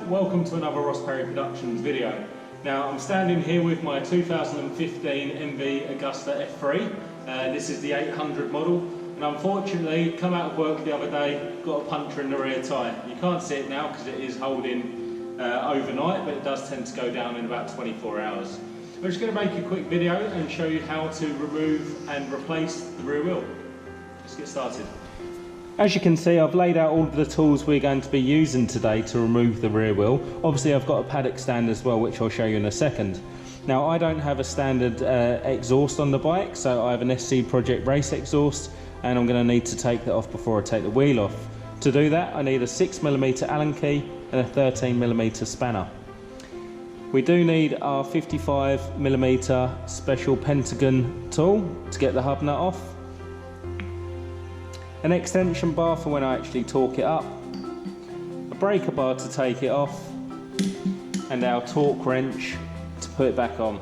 welcome to another Ross Perry Productions video. Now I'm standing here with my 2015 MV Agusta F3. This is the 800 model, and unfortunately come out of work the other day, got a puncture in the rear tyre. You can't see it now because it is holding overnight, but it does tend to go down in about 24 hours. We're just going to make a quick video and show you how to remove and replace the rear wheel. Let's get started. As you can see, I've laid out all of the tools we're going to be using today to remove the rear wheel. Obviously I've got a paddock stand as well, which I'll show you in a second. Now I don't have a standard exhaust on the bike, so I have an SC Project Race exhaust, and I'm going to need to take that off before I take the wheel off. To do that I need a 6mm Allen key and a 13mm spanner. We do need our 55mm special pentagon tool to get the hub nut off, an extension bar for when I actually torque it up, a breaker bar to take it off, and our torque wrench to put it back on.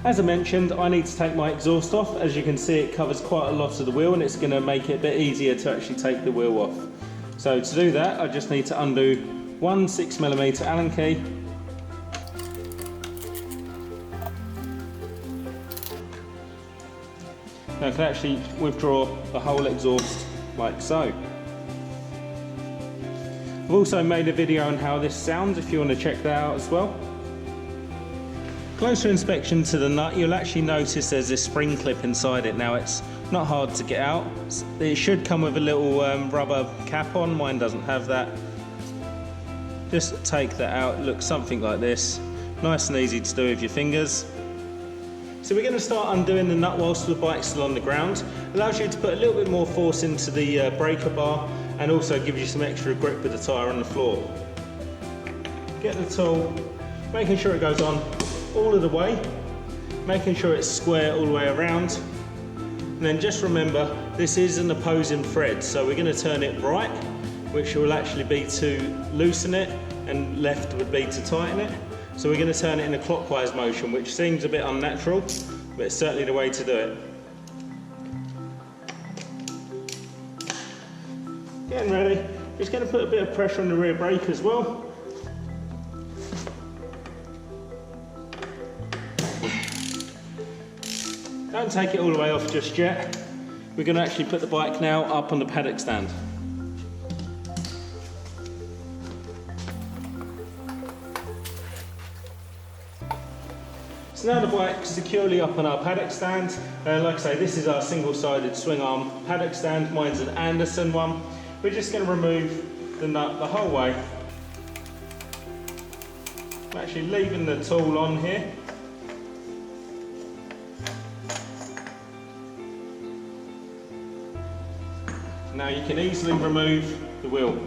As I mentioned, I need to take my exhaust off. As you can see, it covers quite a lot of the wheel, and it's going to make it a bit easier to actually take the wheel off. So to do that, I just need to undo one 6mm Allen key, now I can actually withdraw the whole exhaust like so. I've also made a video on how this sounds if you want to check that out as well. Closer inspection to the nut, you'll actually notice there's this spring clip inside it. Now it's not hard to get out. It should come with a little rubber cap on, mine doesn't have that. Just take that out, it looks something like this. Nice and easy to do with your fingers. So we're going to start undoing the nut whilst the bike's still on the ground. Allows you to put a little bit more force into the breaker bar, and also gives you some extra grip with the tyre on the floor. Get the tool, making sure it goes on all of the way, making sure it's square all the way around. And then just remember, this is an opposing thread, so we're going to turn it right, which will actually be to loosen it, and left would be to tighten it. So we're going to turn it in a clockwise motion, which seems a bit unnatural, but it's certainly the way to do it. Getting ready, just going to put a bit of pressure on the rear brake as well. Don't take it all the way off just yet. We're going to actually put the bike now up on the paddock stand. So now the bike's securely up on our paddock stand. Like I say, this is our single-sided swing arm paddock stand. Mine's an Anderson one. We're just going to remove the nut the whole way. I'm actually leaving the tool on here. Now you can easily remove the wheel.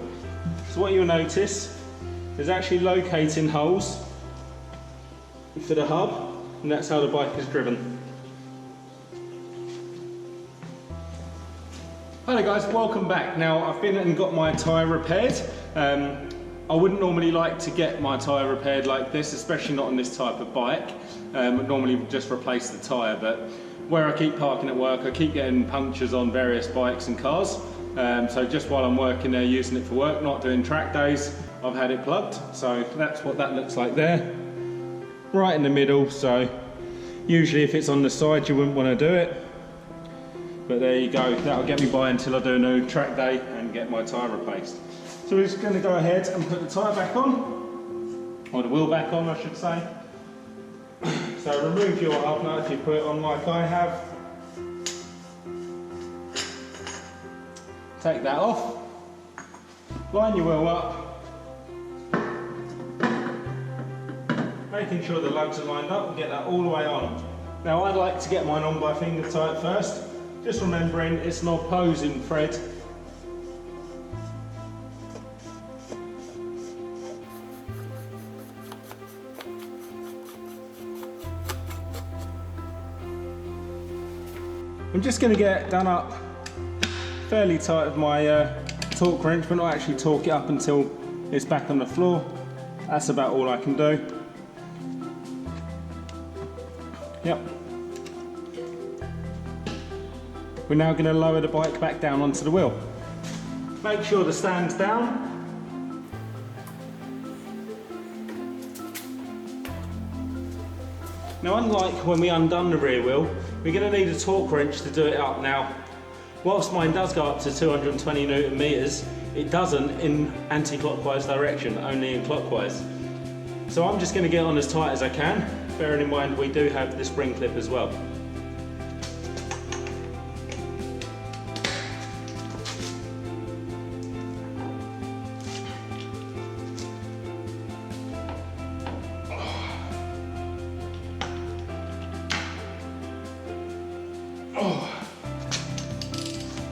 So what you'll notice is actually locating holes for the hub, and that's how the bike is driven. Hello guys, welcome back. Now I've been and got my tyre repaired. I wouldn't normally like to get my tyre repaired like this, especially not on this type of bike. I'd normally just replace the tyre, but where I keep parking at work, I keep getting punctures on various bikes and cars. So just while I'm working there, using it for work, not doing track days, I've had it plugged. So that's what that looks like there. Right in the middle, so usually if it's on the side you wouldn't want to do it. But there you go, that'll get me by until I do a new track day and get my tyre replaced. So we're just going to go ahead and put the tyre back on, or the wheel back on I should say. So remove your hub nut if you put it on like I have. Take that off, line your wheel up, making sure the lugs are lined up and get that all the way on. Now I'd like to get mine on by finger tight first, just remembering it's an opposing thread. I'm just going to get it done up fairly tight with my torque wrench, but not actually torque it up until it's back on the floor. That's about all I can do. Yep. We're now going to lower the bike back down onto the wheel. Make sure the stand's down. Now, unlike when we undone the rear wheel, we're going to need a torque wrench to do it up. Now, whilst mine does go up to 220 Newton meters, it doesn't in anti-clockwise direction, only in clockwise. So I'm just going to get on as tight as I can, bearing in mind we do have the spring clip as well.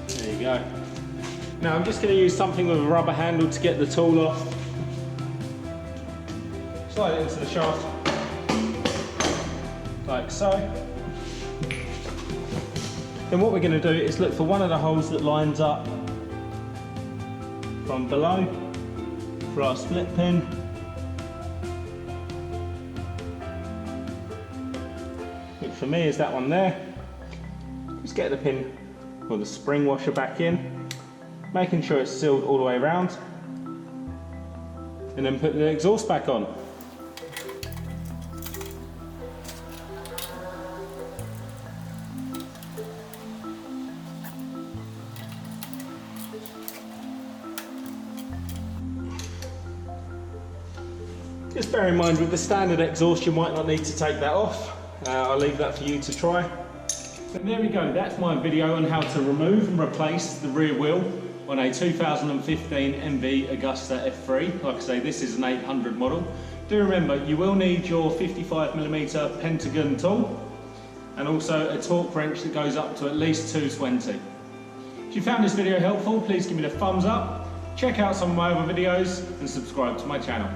There you go. Now I'm just going to use something with a rubber handle to get the tool off. Slide it into the shaft, like so. Then what we're going to do is look for one of the holes that lines up from below for our split pin. Which for me is that one there. Just get the pin or the spring washer back in, making sure it's sealed all the way around, and then put the exhaust back on. Just bear in mind with the standard exhaust you might not need to take that off. I'll leave that for you to try. And there we go, that's my video on how to remove and replace the rear wheel on a 2015 MV Agusta F3. Like I say, this is an 800 model. Do remember, you will need your 55mm pentagon tool and also a torque wrench that goes up to at least 220. If you found this video helpful, please give me a thumbs up, check out some of my other videos and subscribe to my channel.